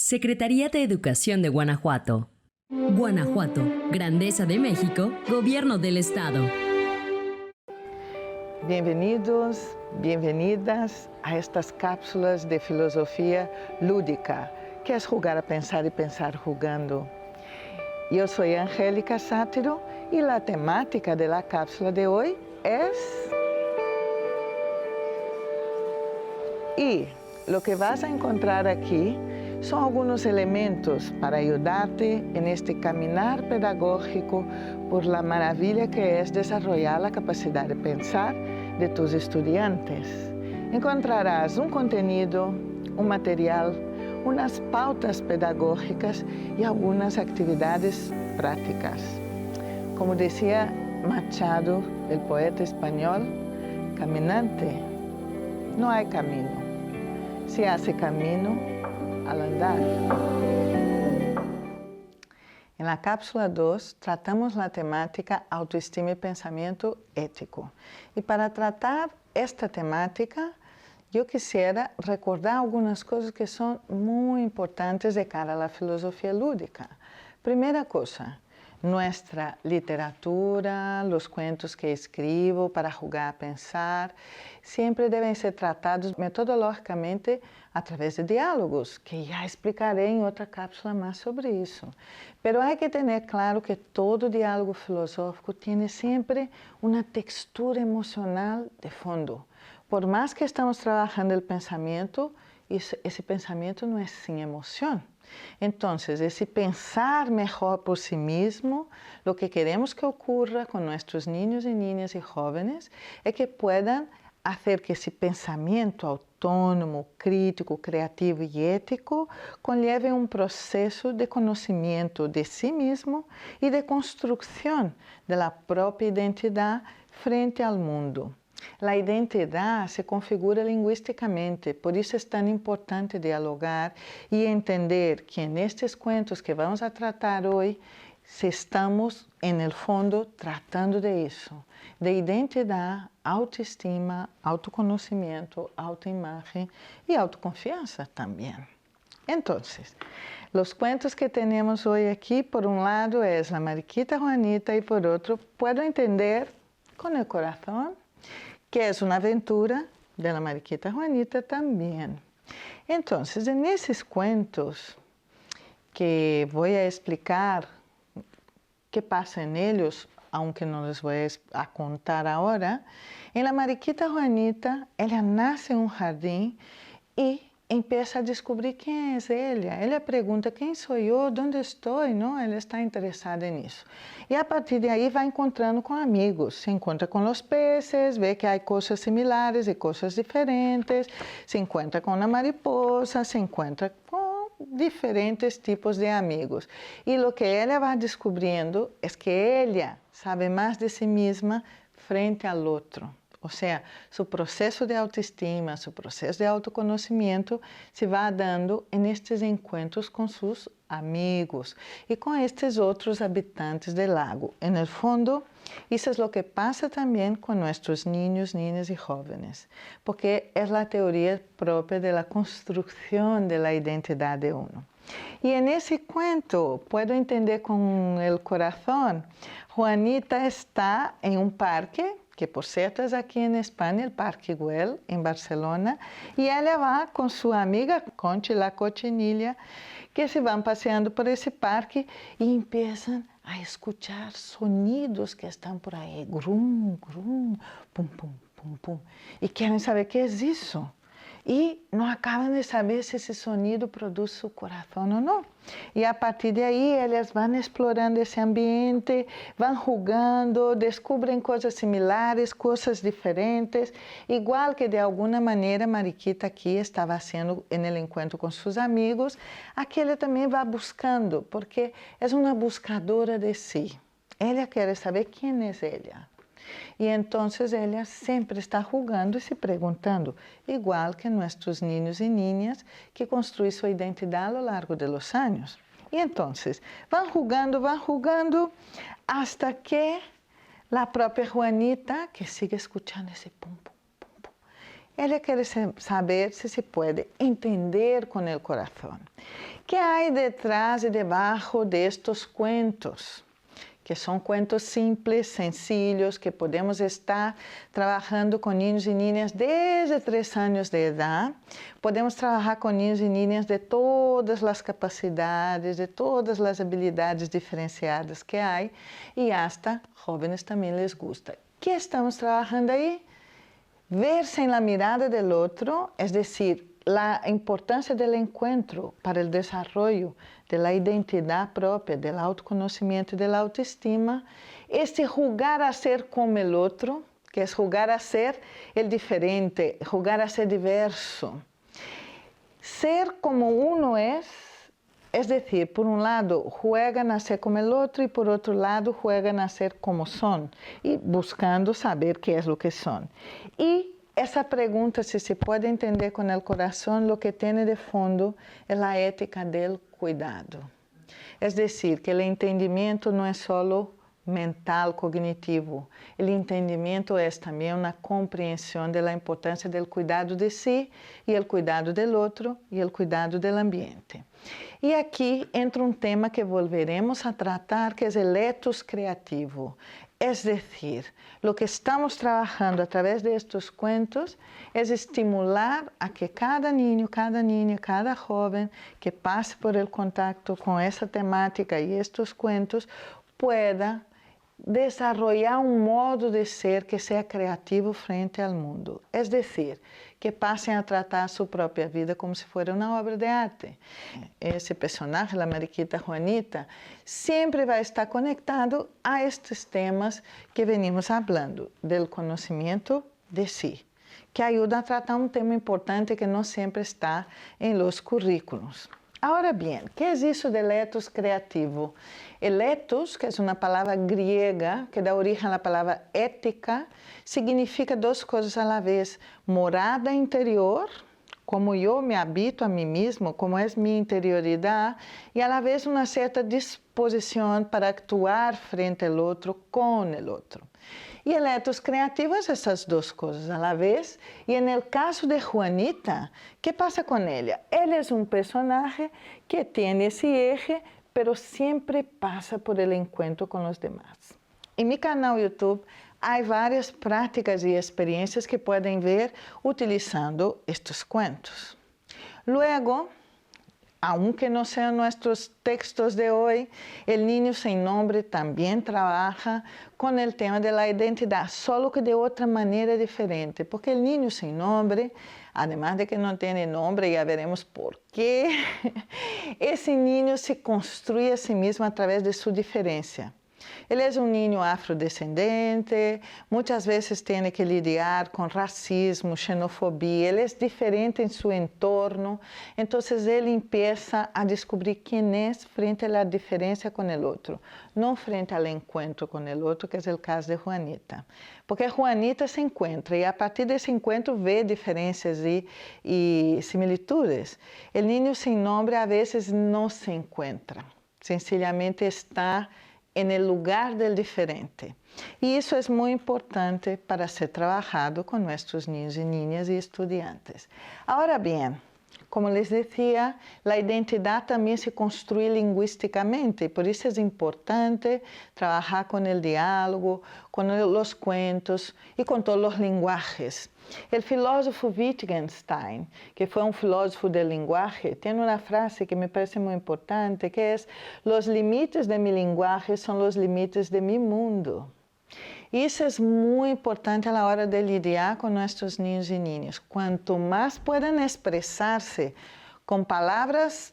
Secretaría de Educación de Guanajuato. Guanajuato, Grandeza de México, Gobierno del Estado. Bienvenidos, bienvenidas a estas cápsulas de filosofía lúdica, que es jugar a pensar y pensar jugando. Yo soy Angélica Sátiro y la temática de la cápsula de hoy es... Y lo que vas a encontrar aquí son algunos elementos para ayudarte en este caminar pedagógico por la maravilla que es desarrollar la capacidad de pensar de tus estudiantes. Encontrarás un contenido, un material, unas pautas pedagógicas y algunas actividades prácticas. Como decía Machado, el poeta español, caminante, no hay camino. Se hace camino al andar. En la cápsula 2 tratamos la temática autoestima y pensamiento ético. Y para tratar esta temática, yo quisiera recordar algunas cosas que son muy importantes de cara a la filosofía lúdica. Primera cosa, nuestra literatura, los cuentos que escribo para jugar a pensar, siempre deben ser tratados metodológicamente a través de diálogos, que ya explicaré en otra cápsula más sobre eso. Pero hay que tener claro que todo diálogo filosófico tiene siempre una textura emocional de fondo. Por más que estamos trabajando el pensamiento, ese pensamiento no es sin emoción. Entonces, ese pensar mejor por sí mismo, lo que queremos que ocurra con nuestros niños y niñas y jóvenes es que puedan hacer que ese pensamiento autónomo, crítico, creativo y ético conlleve un proceso de conocimiento de sí mismo y de construcción de la propia identidad frente al mundo. La identidad se configura lingüísticamente, por eso es tan importante dialogar y entender que en estos cuentos que vamos a tratar hoy, si estamos en el fondo tratando de eso, de identidad, autoestima, autoconocimiento, autoimagen y autoconfianza también. Entonces, los cuentos que tenemos hoy aquí, por un lado es La Mariquita Juanita y por otro, puedo entender con el corazón, que es una aventura de la Mariquita Juanita también. Entonces, en esos cuentos que voy a explicar qué pasa en ellos, aunque no les voy a contar ahora, en la Mariquita Juanita, ella nace en un jardín y empieza a descobrir quién es ella. Ella pregunta, ¿quién soy yo? ¿Dónde estoy? ¿No? Ella está interesada en eso. Y a partir de ahí va encontrando con amigos. Se encuentra con los peces, ve que hay cosas similares y cosas diferentes. Se encuentra con una mariposa, se encuentra con diferentes tipos de amigos. Y lo que ella va descubriendo es que ella sabe más de sí misma frente al otro. O sea, su proceso de autoestima, su proceso de autoconocimiento se va dando en estos encuentros con sus amigos y con estos otros habitantes del lago. En el fondo, eso es lo que pasa también con nuestros niños, niñas y jóvenes, porque es la teoría propia de la construcción de la identidad de uno. Y en ese cuento, puedo entender con el corazón, Juanita está en un parque, que por cierto es aquí en España, el Parque Güell, en Barcelona, y ella va con su amiga Conchi la cochinilla, que se van paseando por ese parque y empiezan a escuchar sonidos que están por ahí, grum, grum, pum, pum, pum, pum, y quieren saber qué es eso. Y no acaban de saber si ese sonido produce su corazón o no. Y a partir de ahí, ellas van explorando ese ambiente, van jugando, descubren cosas similares, cosas diferentes, igual que de alguna manera Mariquita aquí estaba haciendo en el encuentro con sus amigos, aquí ella también va buscando, porque es una buscadora de sí. Ella quiere saber quién es ella. Y entonces ella siempre está jugando y se preguntando, igual que nuestros niños y niñas que construyen su identidad a lo largo de los años. Y entonces van jugando hasta que la propia Juanita, que sigue escuchando ese pum, pum, pum, pum, Ella quiere saber si se puede entender con el corazón. ¿Qué hay detrás y debajo de estos cuentos? Que son cuentos simples, sencillos, que podemos estar trabajando con niños y niñas desde 3 años de edad. Podemos trabajar con niños y niñas de todas las capacidades, de todas las habilidades diferenciadas que hay, y hasta jóvenes también les gusta. ¿Qué estamos trabajando ahí? Verse en la mirada del otro, es decir, la importancia del encuentro para el desarrollo de la identidad propia, del autoconocimiento y de la autoestima, jugar a ser como el otro, que es jugar a ser el diferente, jugar a ser diverso. Ser como uno es decir, por un lado juegan a ser como el otro y por otro lado juegan a ser como son y buscando saber qué es lo que son. Y esa pregunta, si se puede entender con el corazón, lo que tiene de fondo es la ética del cuidado. Es decir, que el entendimiento no es solo mental, cognitivo. El entendimiento es también una comprensión de la importancia del cuidado de sí y el cuidado del otro y el cuidado del ambiente. Y aquí entra un tema que volveremos a tratar, que es el ethos creativo. Es decir, lo que estamos trabajando a través de estos cuentos es estimular a que cada niño, cada niña, cada joven que pase por el contacto con esa temática y estos cuentos pueda desarrollar un modo de ser que sea creativo frente al mundo. Es decir, que pasen a tratar su propia vida como si fuera una obra de arte. Ese personaje, la mariquita Juanita, siempre va a estar conectado a estos temas que venimos hablando, del conocimiento de sí, que ayuda a tratar un tema importante que no siempre está en los currículos. Ahora bien, ¿qué es eso del ethos creativo? El ethos, que es una palabra griega que da origen a la palabra ética, significa 2 cosas a la vez: morada interior, como yo me habito a mí mismo, como es mi interioridad, y a la vez una cierta disposición para actuar frente al otro, con el otro. Y el ethos creativo es esas 2 cosas a la vez. Y en el caso de Juanita, ¿qué pasa con ella? Ella es un personaje que tiene ese eje, pero siempre pasa por el encuentro con los demás. En mi canal YouTube hay varias prácticas y experiencias que pueden ver utilizando estos cuentos. Luego, aunque no sean nuestros textos de hoy, el niño sin nombre también trabaja con el tema de la identidad, solo que de otra manera diferente, porque el niño sin nombre, además de que no tiene nombre, ya veremos por qué, ese niño se construye a sí mismo a través de su diferencia. Él es un niño afrodescendente, muchas veces tiene que lidiar con racismo, xenofobia, él es diferente en su entorno, entonces él empieza a descubrir quién es frente a la diferencia con el otro, no frente al encuentro con el otro, que es el caso de Juanita. Porque Juanita se encuentra y a partir de ese encuentro ve diferencias y similitudes. El niño sin nombre a veces no se encuentra, sencillamente está en el lugar del diferente. Y eso es muy importante para ser trabajado con nuestros niños y niñas y estudiantes. Ahora bien, como les decía, la identidad también se construye lingüísticamente, por eso es importante trabajar con el diálogo, con los cuentos y con todos los lenguajes. El filósofo Wittgenstein, que fue un filósofo del lenguaje, tiene una frase que me parece muy importante, que es: los límites de mi lenguaje son los límites de mi mundo. Y eso es muy importante a la hora de lidiar con nuestros niños y niñas. Cuanto más puedan expresarse con palabras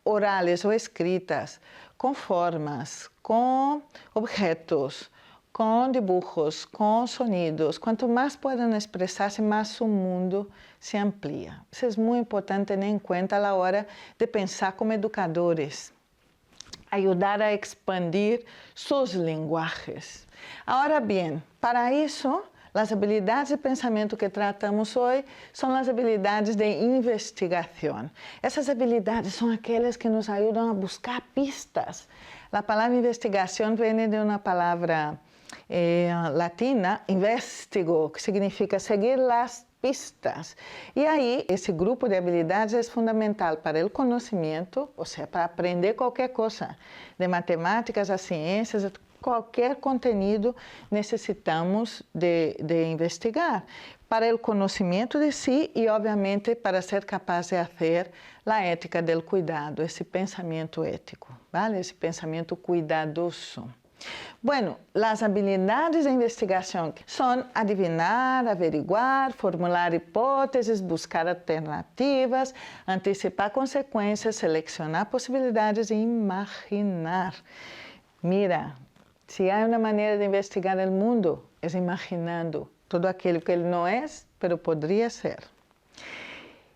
orales o escritas, con formas, con objetos, con dibujos, con sonidos, cuanto más puedan expresarse, más su mundo se amplía. Eso es muy importante tener en cuenta a la hora de pensar como educadores, ayudar a expandir sus lenguajes. Ahora bien, para eso, las habilidades de pensamiento que tratamos hoy son las habilidades de investigación. Esas habilidades son aquellas que nos ayudan a buscar pistas. La palabra investigación viene de una palabra latina, investigo, que significa seguir las pistas. E aí, esse grupo de habilidades é fundamental para o conhecimento, ou seja, para aprender qualquer coisa, de matemáticas a ciências, qualquer conteúdo necessitamos de investigar para o conhecimento de si e, obviamente, para ser capaz de fazer a ética do cuidado, esse pensamento ético, ¿vale? Esse pensamento cuidadoso. Bueno, as habilidades de investigação são adivinhar, averiguar, formular hipóteses, buscar alternativas, antecipar consequências, selecionar possibilidades e imaginar. Mira, se há uma maneira de investigar o mundo, é imaginando tudo aquilo que ele não é, mas poderia ser.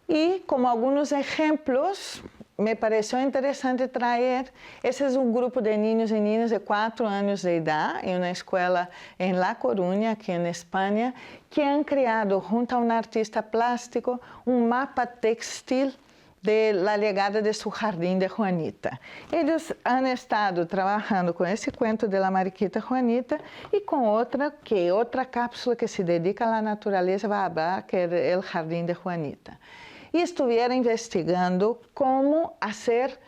E, como alguns exemplos, me pareceu interessante trazer, esse é um grupo de niños e niñas de 4 anos de idade, em uma escola em La Coruña, aqui em Espanha, que han criado, junto a um artista plástico, um mapa textil de la llegada de su jardín de Juanita. Eles han estado trabalhando com esse cuento de la Mariquita Juanita e com outra cápsula que se dedica à natureza vai falar, que é o Jardín de Juanita. E estiveram investigando como fazer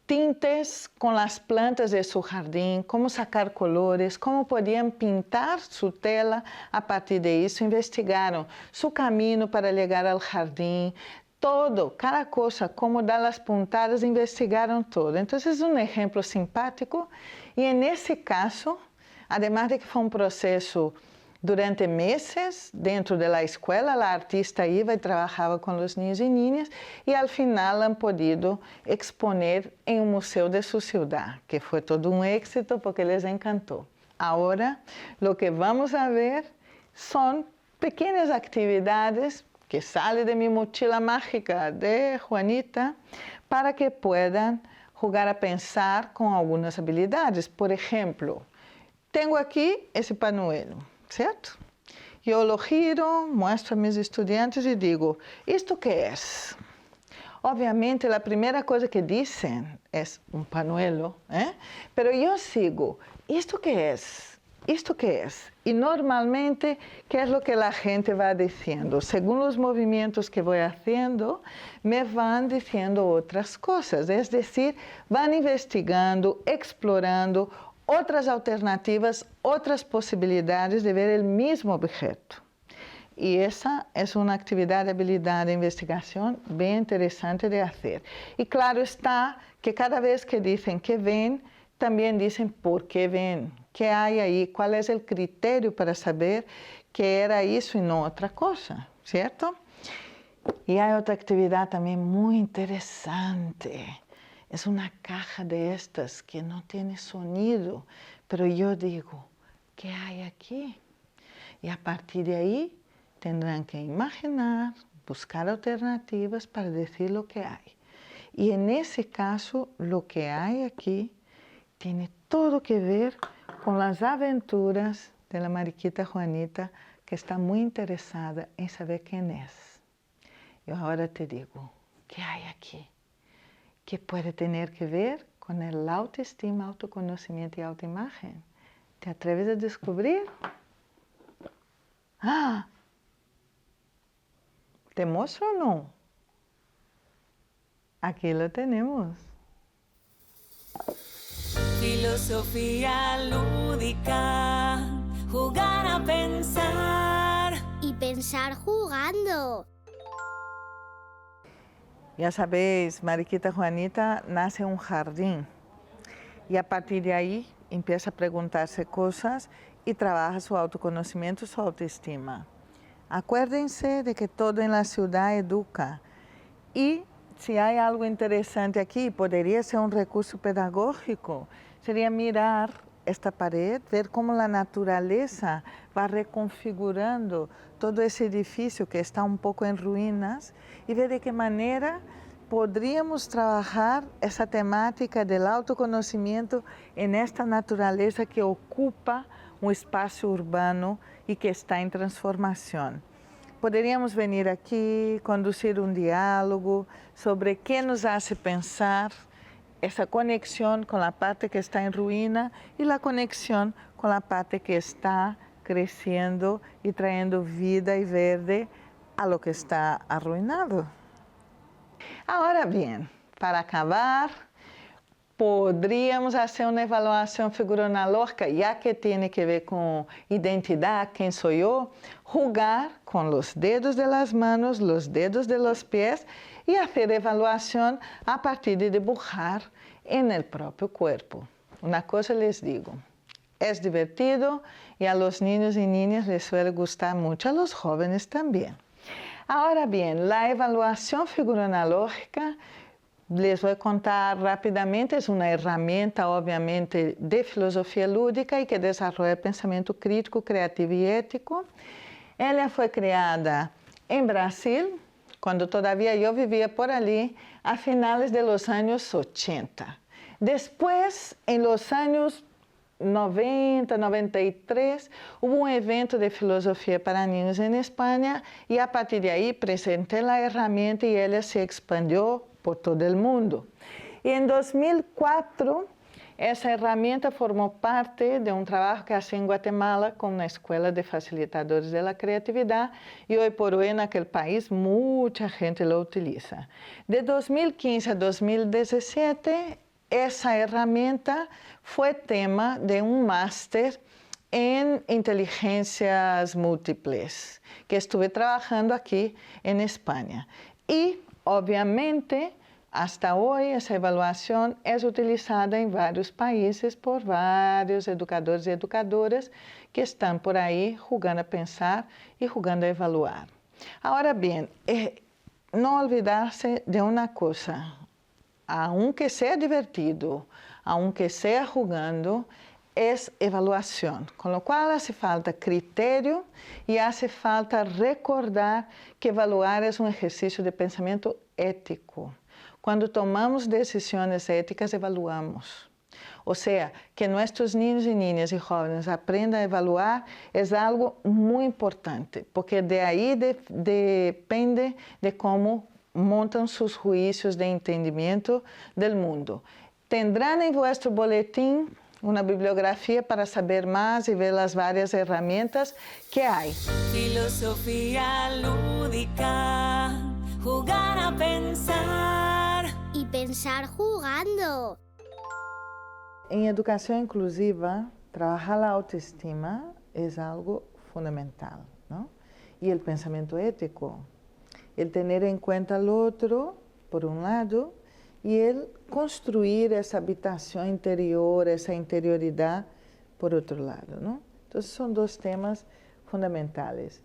tintes com as plantas de seu jardim, como sacar colores, como podiam pintar sua tela a partir disso. Investigaram seu caminho para chegar ao jardim, todo, cada coisa, como dar as pontadas, investigaram todo. Então, é um exemplo simpático e, nesse caso, además de que foi um processo durante meses dentro da escola, a artista ia e trabalhava com os niños e niñas e, ao final, han podido exponer em um museu de sua cidade, que foi todo um éxito porque les encantou. Agora, o que vamos a ver são pequenas atividades que sale de mi mochila mágica de Juanita para que puedan jugar a pensar com algumas habilidades. Por exemplo, tenho aqui esse panuelo, certo? Eu lo giro, mostro a meus estudantes e digo, ¿isto que é? Obviamente, a primeira coisa que dizem é um panuelo, pero eu sigo, ¿isto que é? ¿Isto que é? E normalmente, que é o que a gente vai dizendo? Segundo os movimentos que vou fazendo, me vão dizendo outras coisas. É decir, vão investigando, explorando outras alternativas, outras possibilidades de ver o mesmo objeto. E essa é uma atividade, habilidade de investigação bem interessante de fazer. E claro está que cada vez que dizem que vem, também dizem por que vem. Que há aí, qual é o critério para saber que era isso e não outra coisa, certo? E há outra atividade também muito interessante. É uma caixa destas que não tem sonido, mas eu digo, que há aqui? E a partir de aí, terão que imaginar, buscar alternativas para dizer o que há. E nesse caso, o que há aqui tem tudo que ver com as aventuras da Mariquita Juanita, que está muito interessada em saber quem é. Eu agora te digo, o que há aqui? Que pode ter que ver com a autoestima, autoconhecimento e autoimagem. ¿Te atreves a descobrir? Ah! ¿Te mostro ou não? Aqui lo temos. Filosofía lúdica, jugar a pensar. Y pensar jugando. Ya sabéis, Mariquita Juanita nace en un jardín y a partir de ahí empieza a preguntarse cosas y trabaja su autoconocimiento, su autoestima. Acuérdense de que todo en la ciudad educa y si hay algo interesante aquí, podría ser un recurso pedagógico, sería mirar esta pared, ver cómo la naturaleza va reconfigurando todo ese edificio que está un poco en ruinas y ver de qué manera podríamos trabajar esa temática del autoconocimiento en esta naturaleza que ocupa un espacio urbano y que está en transformación. Poderíamos venir aqui, conduzir um diálogo sobre qué nos hace pensar, essa conexão com a parte que está em ruína e a conexão com a parte que está crescendo e trazendo vida e verde a lo que está arruinado. Ahora bien, para acabar, podríamos hacer una evaluación figuronológica, ya que tiene que ver con identidad, quién soy yo, jugar con los dedos de las manos, los dedos de los pies y hacer evaluación a partir de dibujar en el propio cuerpo. Una cosa les digo, es divertido y a los niños y niñas les suele gustar mucho, a los jóvenes también. Ahora bien, la evaluación figuronológica, les voy a contar rápidamente, es una herramienta obviamente de filosofía lúdica y que desarrolla el pensamiento crítico, creativo y ético. Ella fue creada en Brasil, cuando todavía yo vivía por allí, a finales de los años 80. Después, en los años 90, 93, hubo un evento de filosofía para niños en España y a partir de ahí presenté la herramienta y ella se expandió por todo el mundo. Y en 2004, esa herramienta formó parte de un trabajo que hacía en Guatemala con una escuela de facilitadores de la creatividad y hoy por hoy en aquel país mucha gente lo utiliza. De 2015 a 2017, esa herramienta fue tema de un máster en inteligencias múltiples que estuve trabajando aquí en España. Y obviamente hasta hoy esa evaluación es utilizada en varios países por varios educadores y educadoras que están por ahí jugando a pensar y jugando a evaluar. Ahora bien, no olvidarse de una cosa. Aunque sea divertido, aunque sea jugando, es evaluación, con lo cual hace falta criterio y hace falta recordar que evaluar es un ejercicio de pensamiento ético. Cuando tomamos decisiones éticas, evaluamos. O sea, que nuestros niños y niñas y jóvenes aprendan a evaluar es algo muy importante, porque de ahí depende de cómo montan sus juicios de entendimiento del mundo. Tendrán en vuestro boletín una bibliografía para saber más y ver las varias herramientas que hay. Filosofía lúdica, jugar a pensar. Y pensar jugando. En educación inclusiva, trabajar la autoestima es algo fundamental, ¿no? Y el pensamiento ético. El tener en cuenta al otro, por un lado, y el construir esa habitación interior, esa interioridad, por otro lado, ¿no? Entonces son dos temas fundamentales.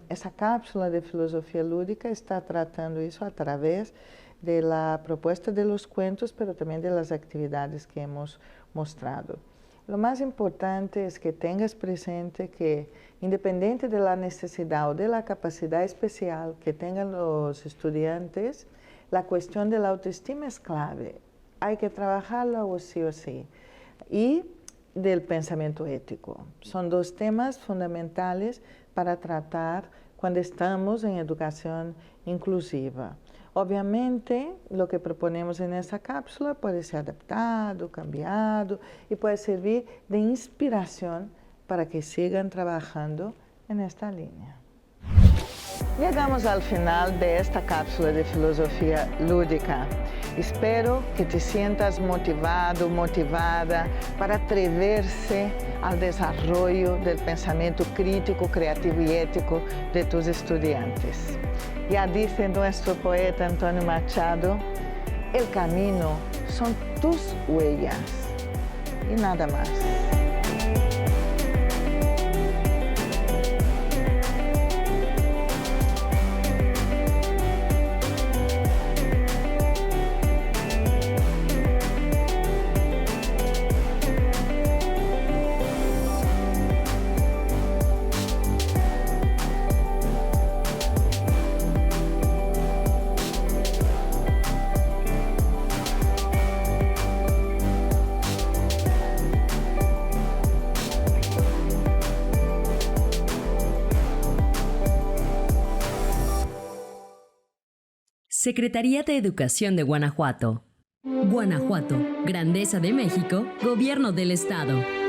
Esa cápsula de filosofía lúdica está tratando eso a través de la propuesta de los cuentos, pero también de las actividades que hemos mostrado. Lo más importante es que tengas presente que, independiente de la necesidad o de la capacidad especial que tengan los estudiantes, la cuestión de la autoestima es clave. Hay que trabajarla o sí. Y del pensamiento ético. Son dos temas fundamentales para tratar cuando estamos en educación inclusiva. Obviamente, lo que proponemos en esa cápsula puede ser adaptado, cambiado y puede servir de inspiración para que sigan trabajando en esta línea. Llegamos al final de esta cápsula de filosofía lúdica. Espero que te sientas motivado, motivada para atreverse al desarrollo del pensamiento crítico, creativo y ético de tus estudiantes. Ya dice nuestro poeta Antonio Machado, el camino son tus huellas y nada más. Secretaría de Educación de Guanajuato. Guanajuato, Grandeza de México, Gobierno del Estado.